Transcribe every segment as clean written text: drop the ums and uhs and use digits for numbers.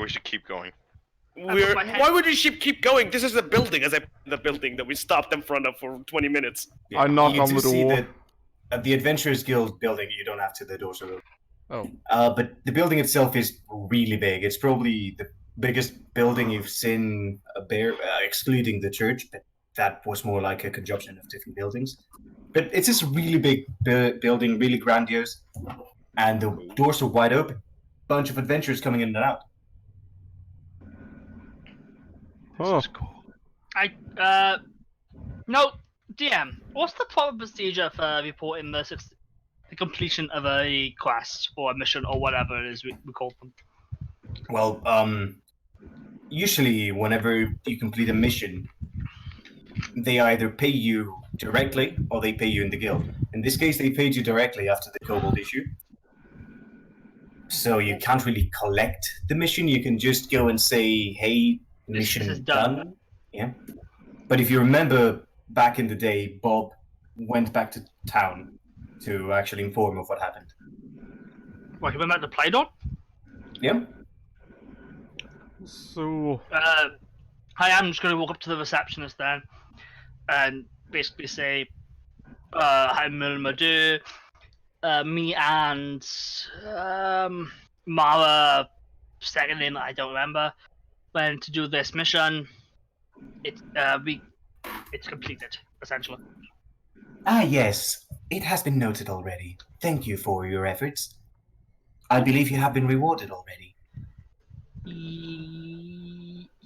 we should keep going. Why would you keep going? This is the building, the building that we stopped in front of for 20 minutes. Yeah, I knock you on do the see door. that at the Adventurers Guild building, you don't have to, the doors are open. Oh. But the building itself is really big. It's probably the biggest building you've seen, excluding the church, but that was more like a conjunction of different buildings. But it's this really big building, really grandiose, and the doors are wide open. Bunch of adventurers coming in and out. Oh. Cool. No, DM, what's the proper procedure for reporting the completion of a quest or a mission or whatever it is we call them? Well, usually whenever you complete a mission, they either pay you directly or they pay you in the guild. In this case, they paid you directly after the kobold issue. So you can't really collect the mission. You can just go and say, hey, mission is done. Yeah. But if you remember back in the day, Bob went back to town to actually inform of what happened. What, you went back to Playdon? Yeah. So... I am just going to walk up to the receptionist then and basically say, hi, Milmadu. Me and Mara, second name I don't remember, went to do this mission. It's completed, essentially. Ah, yes. It has been noted already. Thank you for your efforts. I believe you have been rewarded already.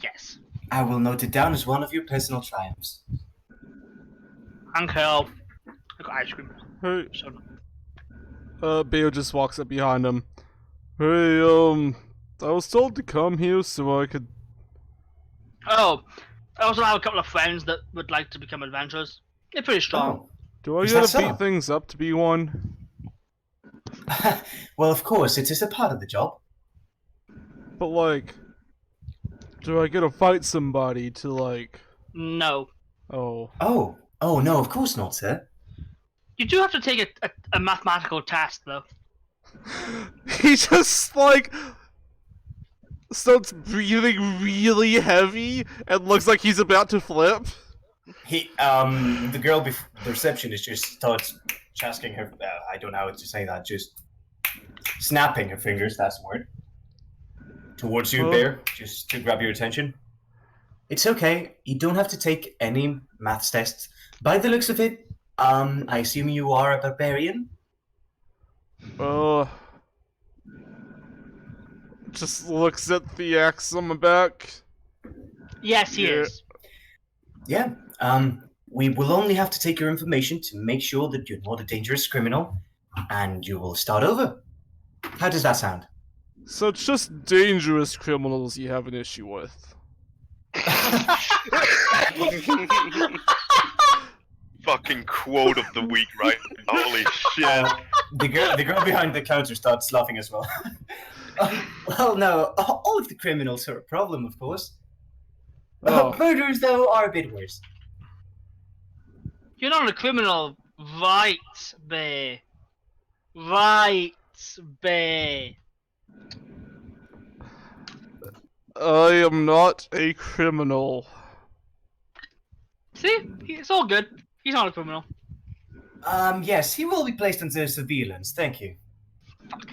Yes. I will note it down as one of your personal triumphs. Uncle, I got ice cream. Hey, So, Bale just walks up behind him. Hey, I was told to come here so I could... oh, I also have a couple of friends that would like to become adventurers. They're pretty strong. Do I Is gotta that so? beat things up to be one? Well, of course, it is a part of the job. But like... Do I gotta fight somebody to like... No. Oh. Oh, no, of course not, sir. You do have to take a mathematical test, though. He just like... starts breathing really heavy and looks like he's about to flip. The girl, the receptionist, just starts chasking her. I don't know how to say that. Just snapping her fingers. That's the word. Towards you, Oh. Bear, just to grab your attention. It's okay. You don't have to take any maths tests. By the looks of it, I assume you are a barbarian. Just looks at the axe on my back. Yes, he Yeah. is. Yeah. We will only have to take your information to make sure that you're not a dangerous criminal, and you will start over. How does that sound? So it's just dangerous criminals you have an issue with. Fucking quote of the week, right? Holy shit. The girl behind the counter starts laughing as well. Well, no, all of the criminals are a problem, of course. Oh. Murderers, though, are a bit worse. You're not a criminal, right, Bay? Right, Bay. I am not a criminal. See? It's all good. He's not a criminal. Yes, he will be placed under surveillance, thank you. Fuck.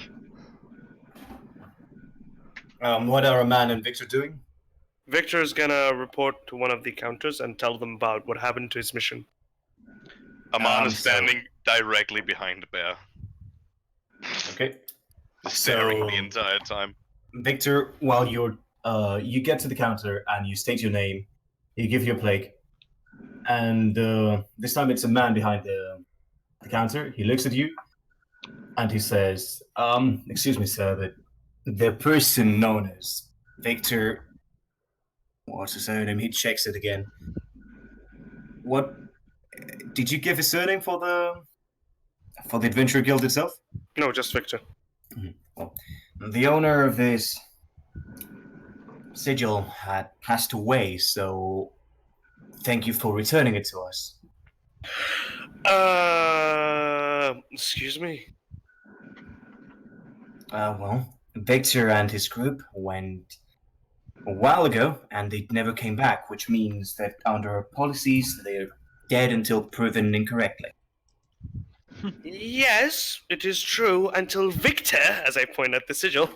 What are Aman and Victor doing? Victor's gonna report to one of the counters and tell them about what happened to his mission. Aman is so- standing directly behind the bear, Okay. staring the So- entire time. Victor, while you get to the counter and you state your name, you give your plague, and this time it's a man behind the counter. He looks at you, and he says, excuse me, sir, but the person known as Victor, what's his surname? He checks it again. What, did you give his surname for the Adventure Guild itself? No, just Victor. Well, the owner of this sigil had passed away, so thank you for returning it to us. Excuse me? Well, Victor and his group went a while ago, and they never came back, which means that under our policies, they're dead until proven incorrectly. Yes, it is true, until Victor, as I point at the sigil,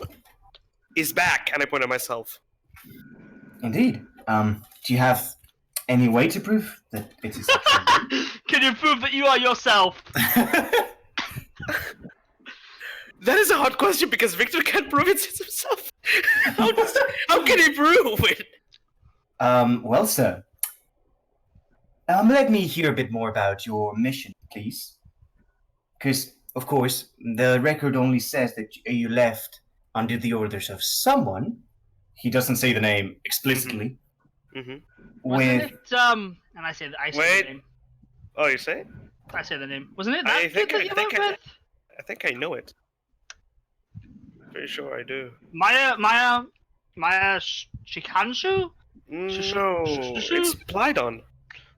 is back, and I point at myself. Indeed. Do you have any way to prove that it is actually... Can you prove that you are yourself? That is a hard question because Victor can't prove it himself. How can he prove it? Well, sir. Let me hear a bit more about your mission, please. Because, of course, the record only says that you left under the orders of someone. He doesn't say the name explicitly. Mm-hmm. Wasn't With... it, and I say Wait. the name. Oh, you say? I say the name. Wasn't it I that think kid that I you think went with? I think I know it. Pretty sure I do. Maya Shikanshu? No, it's Plydon.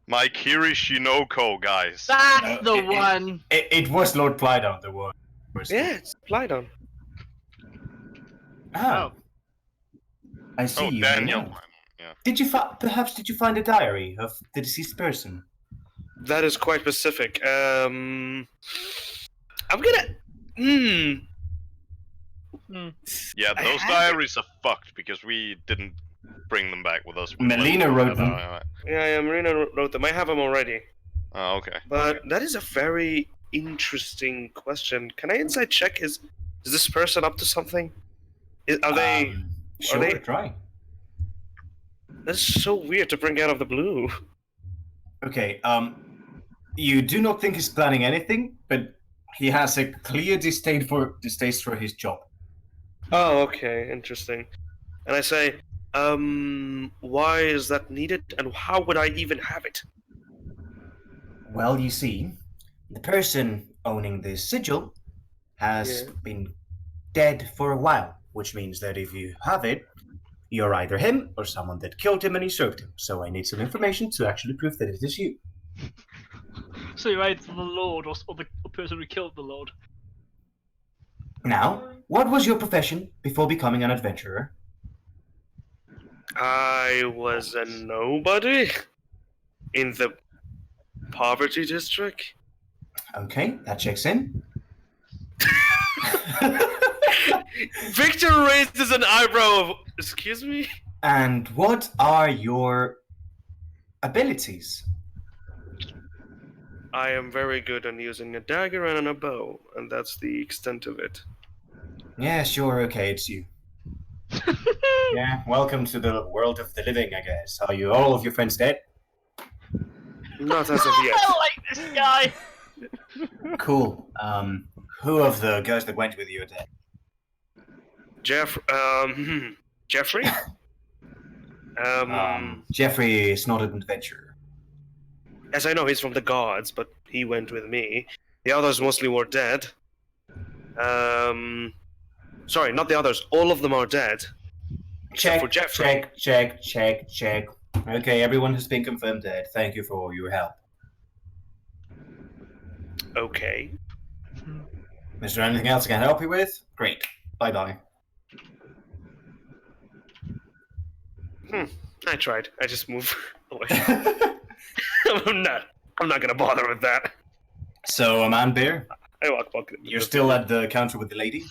My Kiri Shinoko, guys. That's the one. It was Lord Plydon, the one. Yeah, it's Plydon. Oh. I see Oh, you. Daniel. Now. Yeah. Did you find a diary of the deceased person? That is quite specific. I'm gonna. Yeah, I those have diaries are fucked because we didn't bring them back with us. Melina wrote them. Yeah, Marina wrote them. I have them already. Oh, okay. But that is a very interesting question. Can I inside check? Is this person up to something? Are they? Sure, they- try. That's so weird to bring out of the blue. Okay, you do not think he's planning anything, but he has a clear distaste for his job. Oh, okay, interesting. And I say, why is that needed, and how would I even have it? Well, you see, the person owning this sigil has been dead for a while, which means that if you have it, you're either him or someone that killed him and usurped him. So I need some information to actually prove that it is you. So you're either the Lord or the person who killed the Lord. Now, what was your profession before becoming an adventurer? I was a nobody in the poverty district. Okay, that checks in. Victor raises an eyebrow of, excuse me? And what are your abilities? I am very good on using a dagger and a bow, and that's the extent of it. Yeah, sure, okay, it's you. Yeah, welcome to the world of the living, I guess. Are you all of your friends dead? Not as of yet. I like this guy. Cool. Who of the guys that went with you are dead? Jeffrey? Jeffrey is not an adventurer. As I know, he's from the gods, but he went with me. The others mostly were dead. Sorry, not the others. All of them are dead. Except for Jeffrey. Check. Okay, everyone has been confirmed dead. Thank you for your help. Okay. Is there anything else I can help you with? Great. Bye-bye. I tried. I just move away. I'm not gonna bother with that. So, a man bear, I walk back. you're still at the counter with the lady?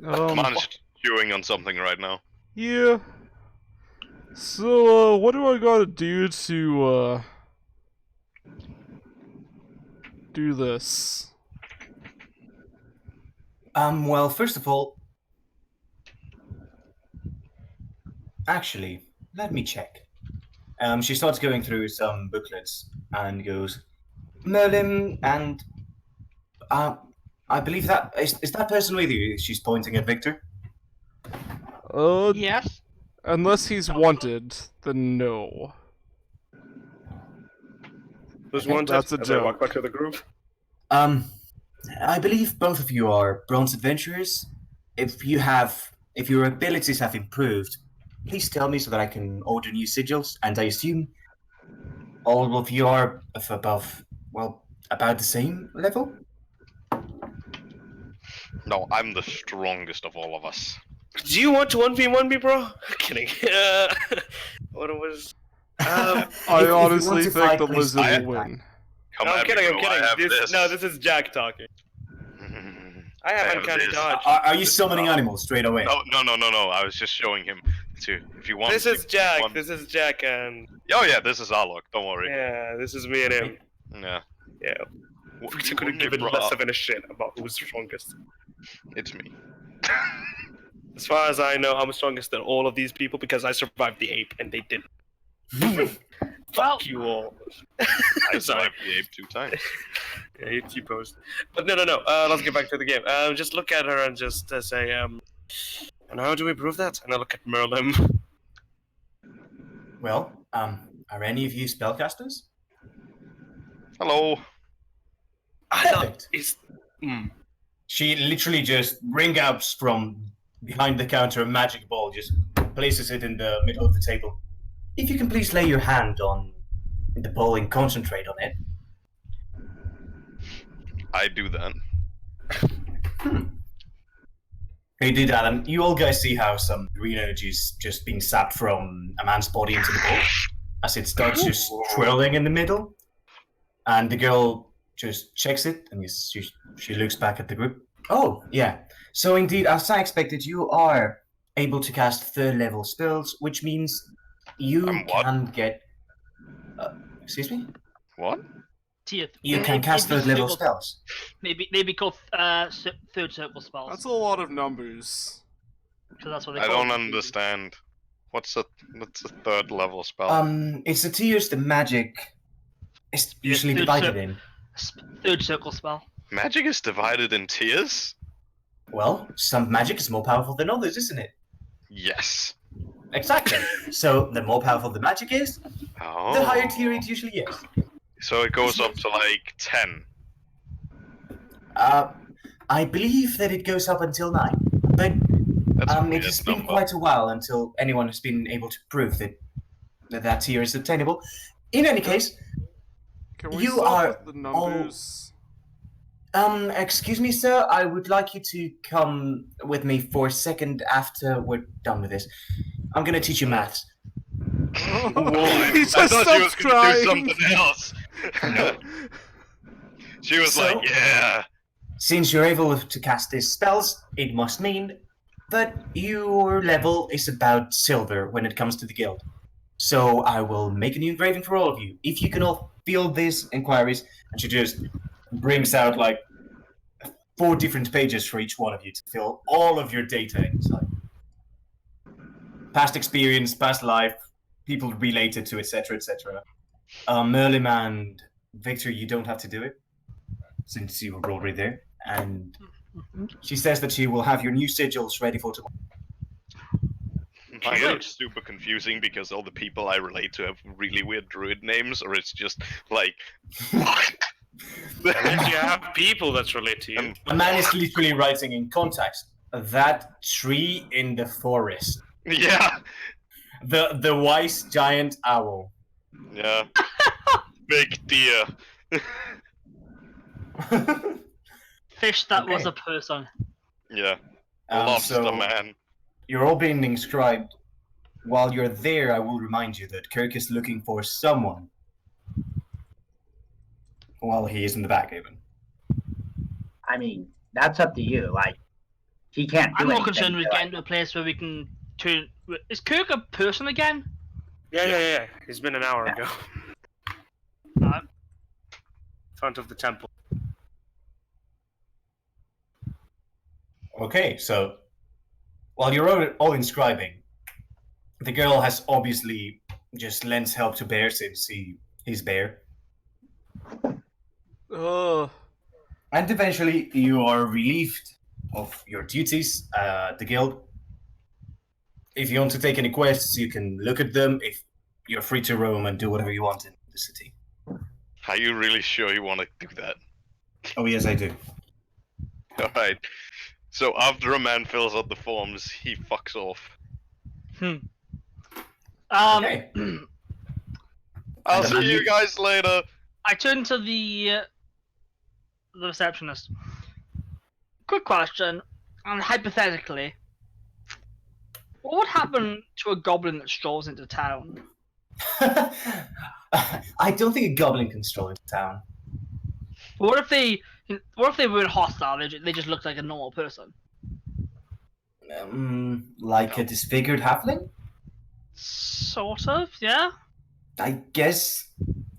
Man's chewing on something right now. Yeah. So, what do I gotta do to, do this? Well, first of all... Actually, let me check. She starts going through some booklets and goes, Merlin, and... I believe that... Is that person with you? She's pointing at Victor. Yes. Unless he's wanted, then no. Who's wanted? That's a As I walk joke. back to the group. I believe both of you are bronze adventurers. If your abilities have improved, please tell me so that I can order new sigils, and I assume all of you are of above, well, about the same level? No, I'm the strongest of all of us. Do you want to 1v1 me, bro? Kidding. What it was? I If you want honestly to think fight, the please lizard take will time. win. Come No, I'm at kidding. me, I'm bro. I have kidding. this. No, this is Jack talking. I have have uncanny this. dodge. Are you summoning animals straight away? No. I was just showing him to. If you want. This is Jack. want- This is Jack, and Oh yeah, this is Alok. Don't worry. yeah, this is me and him. Yeah. Yeah, we couldn't give Bro, it less of a shit about who's strongest. It's me. As far as I know, I'm strongest than all of these people because I survived the ape and they didn't. Well, Fuck you all. I Sorry. survived the ape 2 times. Yeah, you T-posed. But no. Let's get back to the game. Just look at her and just say, and how do we prove that? And I look at Merlin. Well, are any of you spellcasters? Hello. Perfect. It's. She literally just brings out from behind the counter a magic ball, just places it in the middle of the table. If you can please lay your hand on the ball and concentrate on it. I do that. Hey, did Adam, you all guys see how some green energy is just being sapped from a man's body into the ball? As it starts just twirling in the middle? And the girl just checks it, and she looks back at the group. Oh, yeah. So indeed, as I expected, you are able to cast 3rd level spells, which means you I'm what? can get... excuse me? What? tier. You can cast 3rd level spells. Maybe called third circle spells. That's a lot of numbers. So that's what they I call don't them. understand. What's a 3rd level spell? It's the tiers the magic is usually third divided cir- in. Third circle spell. Magic is divided in tiers? Well, some magic is more powerful than others, isn't it? Yes. Exactly. So the more powerful the magic is, Oh. the higher tier it usually is. So it goes up to like 10. I believe that it goes up until 9, but That's a it weird has been number. quite a while until anyone has been able to prove that tier is obtainable. In any case, Can we You stop are with the numbers? excuse me, sir, I would like you to come with me for a second after we're done with this. I'm gonna teach you maths. He just I thought she was stops gonna crying. do something else. No. She was So- like, yeah. Since you're able to cast these spells, it must mean that your level is about silver when it comes to the guild. So I will make a new engraving for all of you. If you can all field these inquiries, and she just brings out like 4 different pages for each one of you to fill all of your data inside. Past experience, past life, people related to, etc., etc. Merlim and Victor, you don't have to do it, since you were already there. And she says that she will have your new sigils ready for tomorrow. Mine looks super confusing because all the people I relate to have really weird druid names, or it's just like. At least you have people that relate to you. A man is literally writing in context that tree in the forest. Yeah, The wise giant owl. yeah. Big deer. Fish that was Okay. a person. Yeah, lobster so man. you're all being inscribed. While you're there, I will remind you that Kirk is looking for someone while he is in the Backhaven. I mean, that's up to you. Like, he can't do I'm more anything, concerned with so, getting to a place where we can turn. Is Kirk a person again? Yeah. He's been an hour ago. Alright. Front of the temple. Okay, so while you're all inscribing, the girl has obviously just lends help to Bear since he's Bear. Ugh. And eventually you are relieved of your duties at the guild. If you want to take any quests, you can look at them. If you're free to roam and do whatever you want in the city. Are you really sure you want to do that? Oh yes, I do. Alright. So after a man fills out the forms, he fucks off. Okay. I'll And see you guys later. I turn to the receptionist. quick question, and hypothetically, what would happen to a goblin that strolls into town? I don't think a goblin can stroll into town. What if they weren't hostile? They just looked like a normal person. Like a disfigured halfling? Sort of, yeah. I guess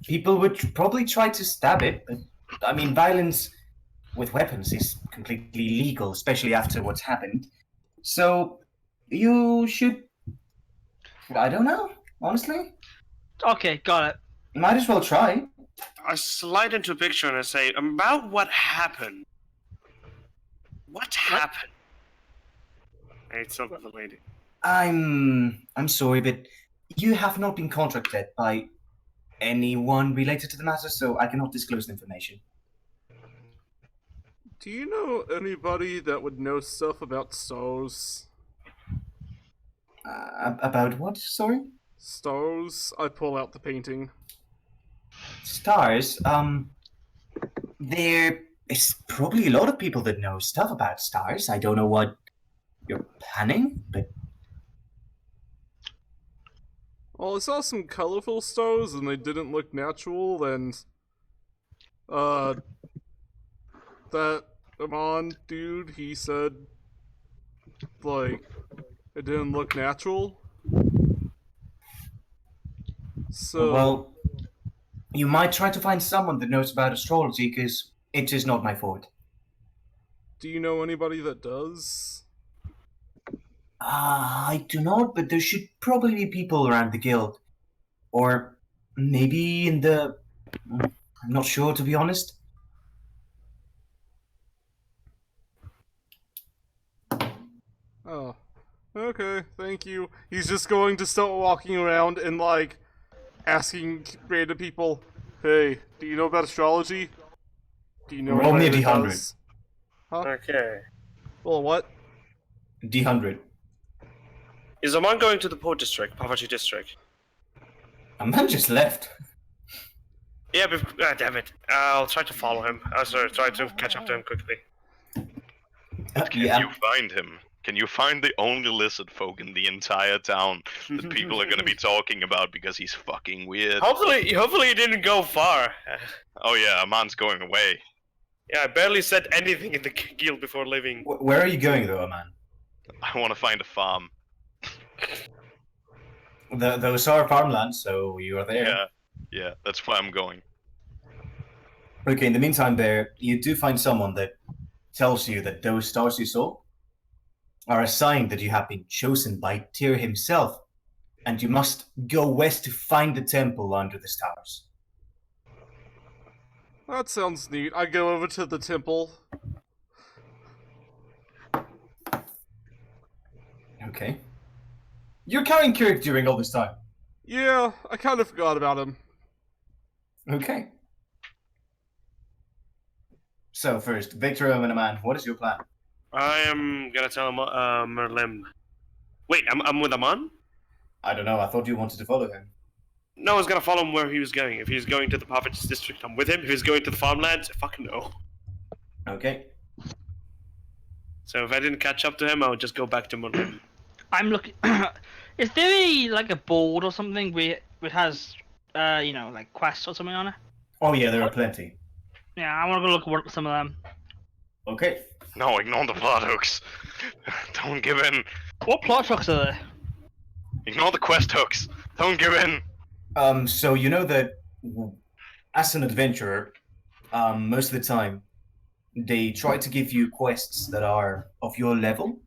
people would probably try to stab it, but I mean, violence with weapons is completely legal, especially after what's happened. So you should. I don't know, honestly. Okay, got it. Might as well try. I slide into a picture and I say, about what happened. What happened? And it's not the lady. I'm sorry, but you have not been contacted by anyone related to the matter, so I cannot disclose the information. Do you know anybody that would know stuff about stars? About what? Sorry? Stars? I pull out the painting. Stars? There is probably a lot of people that know stuff about stars. I don't know what you're planning, but Well, I saw some colorful stars and they didn't look natural, and that Amon dude, he said, like, it didn't look natural. So, well, you might try to find someone that knows about astrology, because it is not my forte. do you know anybody that does? I do not, but there should probably be people around the guild. Or maybe in the... I'm not sure, to be honest. Oh, okay, thank you. He's just going to start walking around and, like, asking random people, hey, do you know about astrology? Do you know Roll me a anybody that D100. does? Huh? Okay. Well, what? D100. Is Amon going to the Port District, Poverty District? A man just left. Yeah, but damn it. I'll try to follow him. Sorry, try to catch up to him quickly. Can you find him? Can you find the only lizard folk in the entire town that people are gonna be talking about because he's fucking weird? Hopefully he didn't go far. Oh yeah, Amon's going away. Yeah, I barely said anything in the guild before leaving. Where are you going, though, man? I want to find a farm. Those are farmlands, so you are there. Yeah, that's where I'm going. Okay, in the meantime, there, you do find someone that tells you that those stars you saw are a sign that you have been chosen by Tyr himself, and you must go west to find the temple under the stars. That sounds neat. I go over to the temple. Okay. You're carrying Kirk during all this time. Yeah, I kind of forgot about him. Okay. So first, Victor and man, what is your plan? I am gonna tell him, Merlim. Wait, I'm with Amon? I don't know, I thought you wanted to follow him. No, I was gonna follow him where he was going. If he's going to the Poverty District, I'm with him. If he's going to the farmlands, fucking no. Okay. So if I didn't catch up to him, I would just go back to Merlim. I'm looking. Is there a board or something where it has like quests or something on it? Oh yeah, there are plenty. Yeah, I want to go look at some of them. Okay. No, ignore the plot hooks. Don't give in. What plot hooks are there? Ignore the quest hooks. Don't give in. So you know that as an adventurer, most of the time, they try to give you quests that are of your level.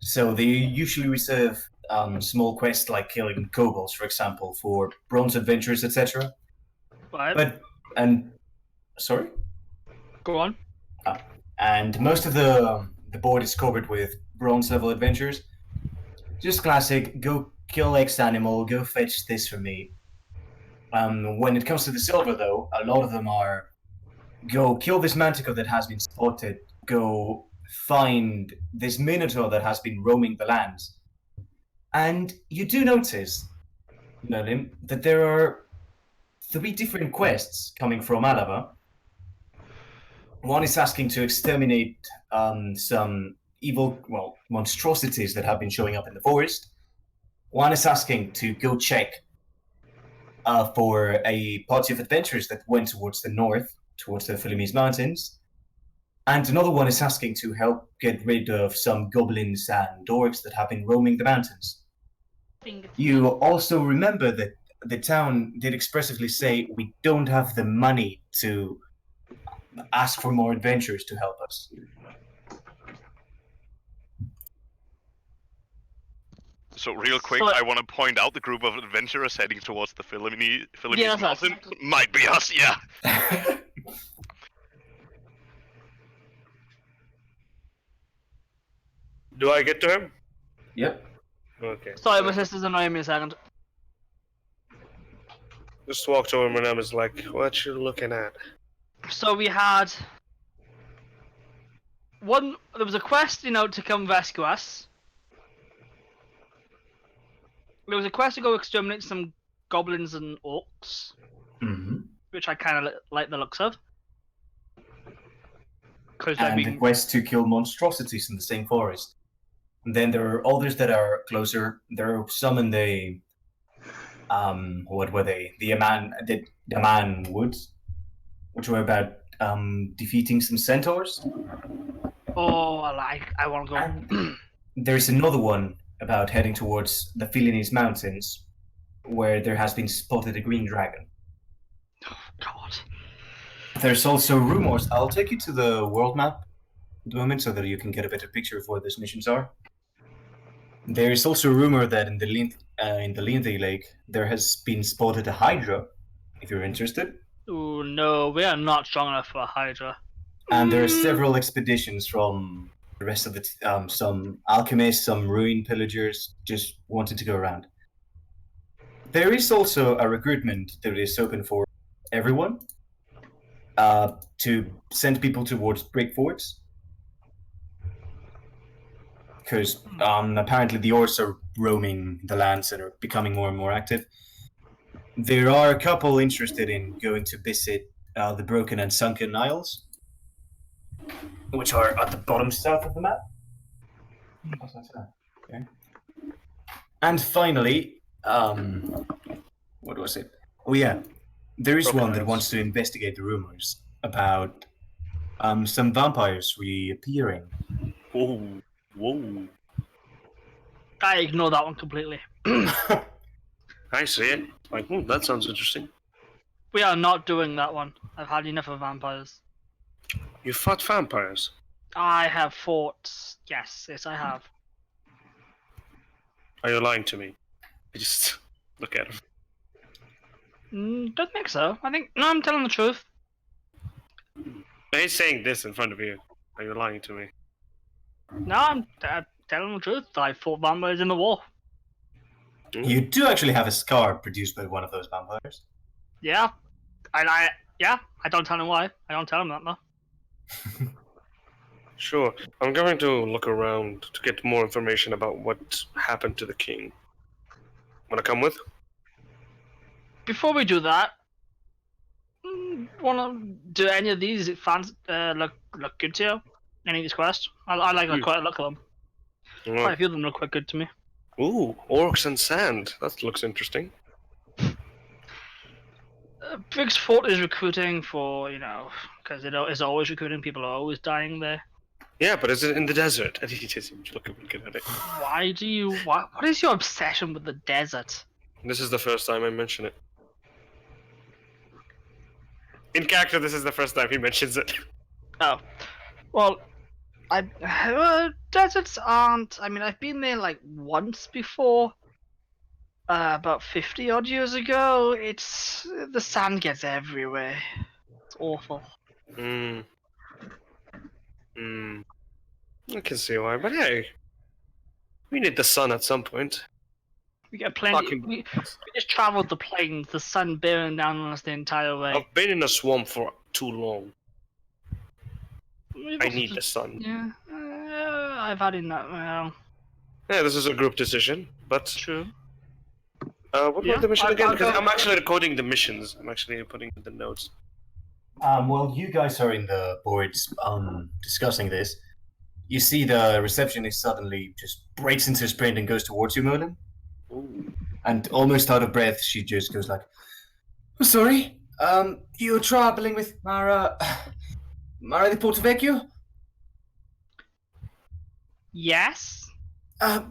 So they usually reserve small quests like killing kobolds, for example, for bronze adventurers, etc. Right. Sorry? Go on. And most of the board is covered with bronze level adventures. Just classic, go kill X animal, go fetch this for me. When it comes to the silver, though, a lot of them are go kill this manticore that has been spotted, go find this minotaur that has been roaming the lands. And you do notice, Merlin, that there are 3 different quests coming from Alaba. One is asking to exterminate some evil, monstrosities that have been showing up in the forest. One is asking to go check for a party of adventurers that went towards the north, towards the Philippines Mountains. And another one is asking to help get rid of some goblins and orcs that have been roaming the mountains. You also remember that the town did expressively say we don't have the money to ask for more adventurers to help us. So real quick, So- I want to point out the group of adventurers heading towards the Philippines Yeah, mountain might be us. Yeah. Do I get to him? Yep. Okay. Sorry, my sister's annoying me a second. Just walked over and I was like, what you looking at? So we had one. There was a quest, to come rescue us. There was a quest to go exterminate some goblins and orcs, Mm-hmm. which I kind of like the looks of. And the quest to kill monstrosities in the same forest. And then there are others that are closer. There are some in the what were they? The Aman Woods, which were about defeating some centaurs. Oh, I want to go. And there's another one about heading towards the Philippines Mountains, where there has been spotted a green dragon. God. There's also rumors. I'll take you to the world map at the moment so that you can get a better picture of where these missions are. There is also a rumor that in the Linte Lake there has been spotted a Hydra, if you're interested. Oh no, we are not strong enough for a Hydra. And there are several expeditions from the rest of the some alchemists, some ruin pillagers, just wanting to go around. There is also a recruitment that is open for everyone to send people towards Brick Forts. Because apparently the orcs are roaming the lands and are becoming more and more active. There are a couple interested in going to visit the Broken and Sunken Isles, which are at the bottom south of the map. Okay. And finally, what was it? Oh yeah, there is one that wants to investigate the rumors about some vampires reappearing. Whoa. Whoa. I ignore that one completely. I see it. Like, that sounds interesting. We are not doing that one. I've had enough of vampires. You fought vampires? I have fought. Yes, I have. Are you lying to me? I just look at him. Don't think so. I'm telling the truth. He's saying this in front of you. Are you lying to me? No, I'm telling the truth. I fought vampires in the war. You do actually have a scar produced by one of those vampires. Yeah, I don't tell him why. I don't tell him that though. Sure. I'm going to look around to get more information about what happened to the king. Wanna come with? Before we do that, wanna do any of these fans look good to you? Any of these quests? I like quite a look at them. Quite a few of them look quite good to me. Ooh, orcs and sand. That looks interesting. Briggs Fort is recruiting for, because it is always recruiting. People are always dying there. Yeah, but is it in the desert? And he just looking at it. Why do you? What is your obsession with the desert? This is the first time I mention it. In character, this is the first time he mentions it. Oh, well, deserts aren't. I've been there like once before. About 50 odd years ago. The sand gets everywhere. It's awful. I can see why, but hey, we need the sun at some point. We get plenty. We just traveled the plains, the sun bearing down on us the entire way. I've been in a swamp for too long. I need the sun. Yeah, I've had enough. Well, yeah, this is a group decision, but true. What was the mission again? Because I'm actually recording the missions. I'm actually putting the notes. While you guys are in the boards discussing this, you see the receptionist suddenly just breaks into a sprint and goes towards you, Merlin. Ooh. And almost out of breath, she just goes like, "I'm sorry, you're traveling with Mara de Portovecchio? Yes?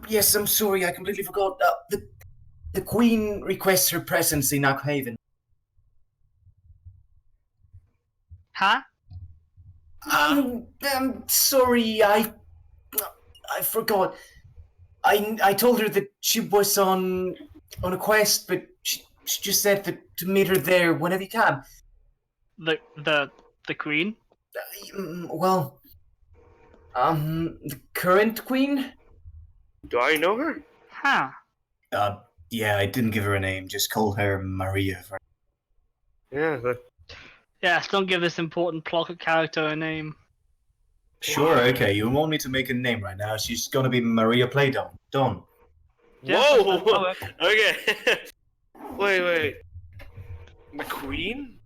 Yes, I'm sorry, I completely forgot. The Queen requests her presence in Haven. Huh? I'm sorry, I forgot. I told her that she was on a quest, but she just said that to meet her there whenever you can. The queen? Well, the current queen? Do I know her? Huh. Yeah, I didn't give her a name, just call her Maria. Yeah. Yes, don't give this important plot character a name. Sure, okay, you want me to make a name right now? She's gonna be Maria Playdon. Done. Yeah, Whoa! that'll work. Okay. Wait. The Queen?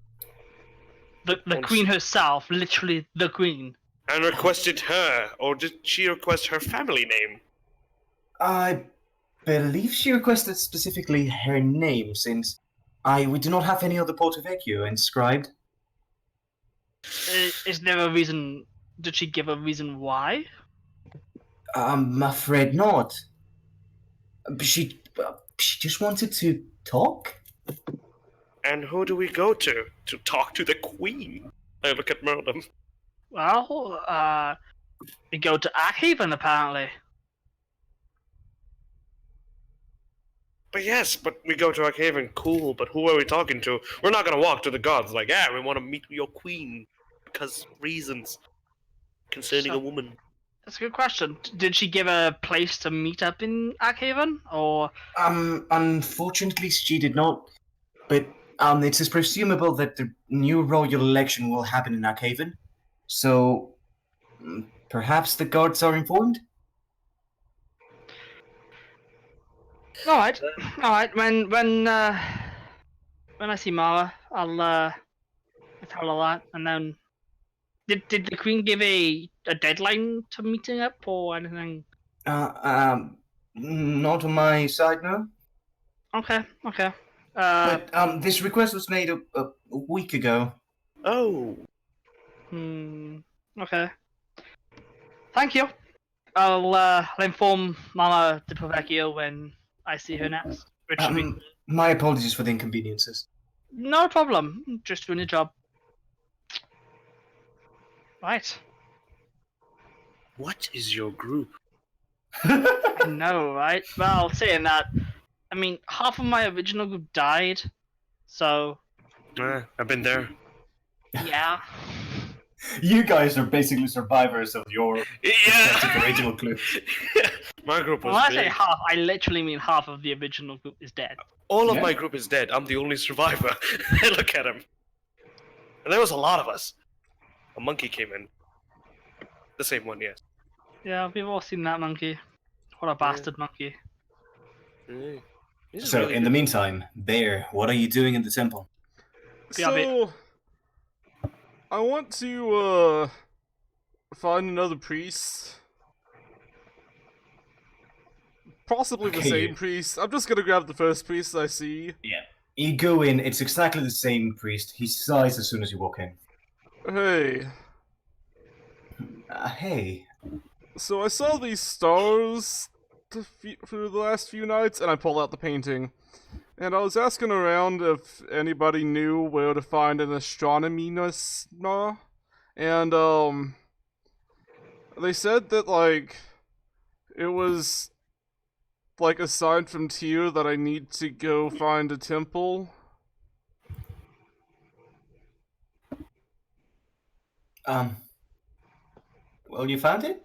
The And queen herself, literally the queen. And requested her, or did she request her family name? I believe she requested specifically her name, since we do not have any other Portovecchio inscribed. Is there a reason? Did she give a reason why? I'm afraid not. She just wanted to talk. And who do we go to talk to the Queen? I look at Merlin. Well, we go to Haven apparently. But yes, but we go to Haven, cool, but who are we talking to? We're not gonna walk to the gods like, yeah, we want to meet your queen. Because reasons. Concerning So- a woman. That's a good question. Did she give a place to meet up in Haven, or Unfortunately, she did not. But it is presumable that the new royal election will happen in Haven. So, perhaps the guards are informed? all right, all right. When I see Mara, I'll tell her that, and then did the queen give a deadline to meeting up or anything? Not on my side, no. Okay. But this request was made a week ago. Oh. Okay. Thank you. I'll inform Mama de Provecchio when I see her next. Which should be My apologies for the inconveniences. no problem. Just doing a job. Right. What is your group? I know, right? Well, saying that, I mean, half of my original group died, so I've been there. yeah. You guys are basically survivors of your respective Yeah! original clue. My group was When I big. say half, I literally mean half of the original group is dead. All of Yeah. my group is dead. I'm the only survivor. I look at him. And there was a lot of us. A monkey came in. The same one, yes. Yeah, we've all seen that monkey. What a bastard monkey. Mm. This is So, really in the good. meantime, Bear, what are you doing in the temple? So, I want to find another priest. Possibly the Okay, same you- priest. I'm just gonna grab the first priest I see. You go in, it's exactly the same priest. He sighs as soon as you walk in. Hey, Hey. so I saw these stars for the last few nights, and I pulled out the painting. And I was asking around if anybody knew where to find an astronomy nusna, and they said that like it was like aside from Tyr that I need to go find a temple. Well, you found it?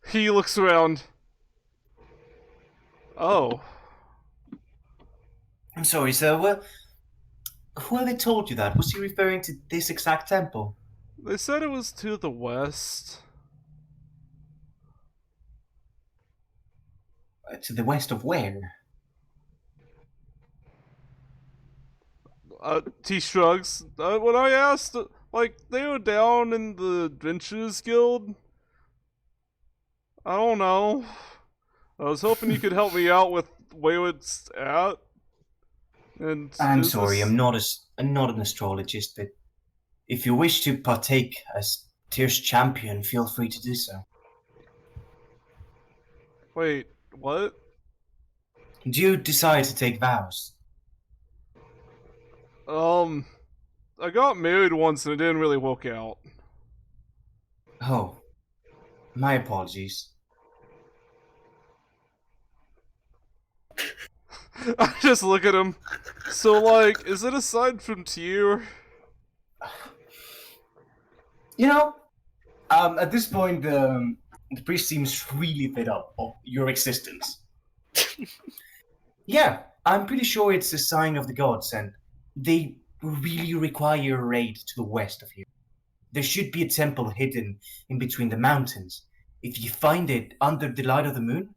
He looks around. Oh, I'm sorry, sir. Well, whoever told you that, was he referring to this exact temple? they said it was to the west. To the west of where? T shrugs. When I asked, like, they were down in the Adventurers Guild. I don't know. I was hoping you could help me out with where it's at. And I'm sorry, I'm not an astrologist, but if you wish to partake as Tyr's champion, feel free to do so. Wait, what? Do you decide to take vows? I got married once and it didn't really work out. Oh, my apologies. I just look at him. So, like, is it aside from Tyr? You know, at this point, the priest seems really fed up of your existence. Yeah, I'm pretty sure it's a sign of the gods, and they really require a raid to the west of here. There should be a temple hidden in between the mountains. If you find it under the light of the moon,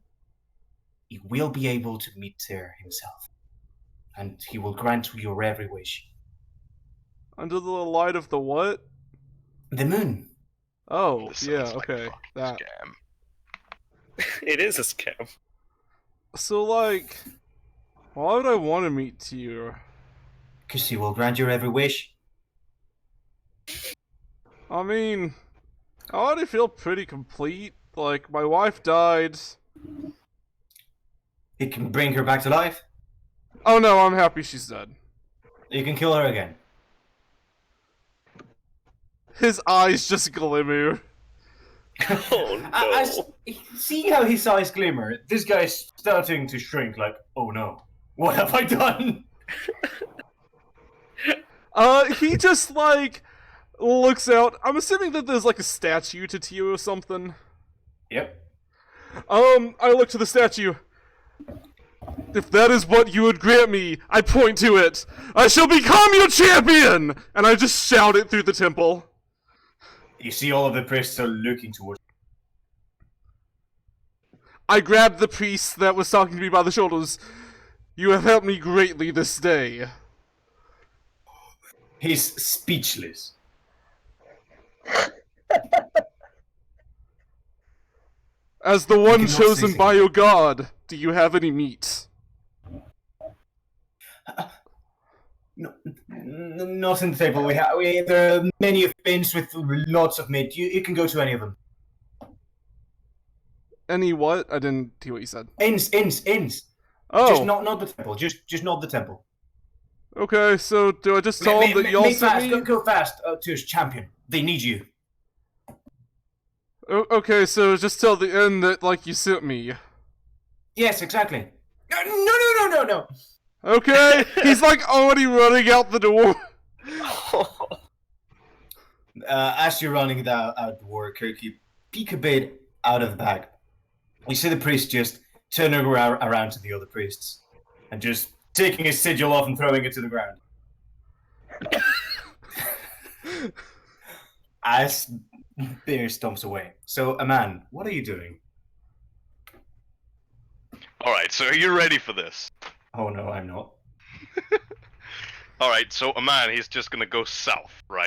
you will be able to meet Tyr himself, and he will grant you your every wish. Under the light of the what? The moon. Oh, This yeah, sounds like a okay. fucking That. scam. It is a scam. So, like, why would I want to meet Tyr? Because he will grant your every wish. I mean, I already feel pretty complete. Like, my wife died. He can bring her back to life. Oh no, I'm happy she's dead. You can kill her again. His eyes just glimmer. Oh no. See how his eyes glimmer? This guy's starting to shrink like, oh no, what have I done? He just, like, looks out. I'm assuming that there's, like, a statue to Tyr or something. Yep. I look to the statue. If that is what you would grant me, I point to it. I shall become your champion! And I just shout it through the temple. You see all of the priests are looking towards. I grabbed the priest that was talking to me by the shoulders. You have helped me greatly this day. He's speechless. As the one cannot say chosen by anything. your god, do you have any meat? No, not in the table. There are many bins with lots of meat. You can go to any of them. Any what? I didn't hear what you said. Inns. Oh, Just not the temple. Just not the temple. okay, so do I just tell him that y'all Make sent fast. me? Go fast to his champion. They need you. Okay, so just tell the inn that, like, you sent me. Yes, exactly. No. Okay, he's, like, already running out the door. As you're running out the door, Kirk, you peek a bit out of the bag. You see the priest just turning around to the other priests and just taking his sigil off and throwing it to the ground. As Bear stomps away. So, Aman, what are you doing? Alright, so are you ready for this? Oh no, I'm not. Alright, so Aman, he's just gonna go south, right?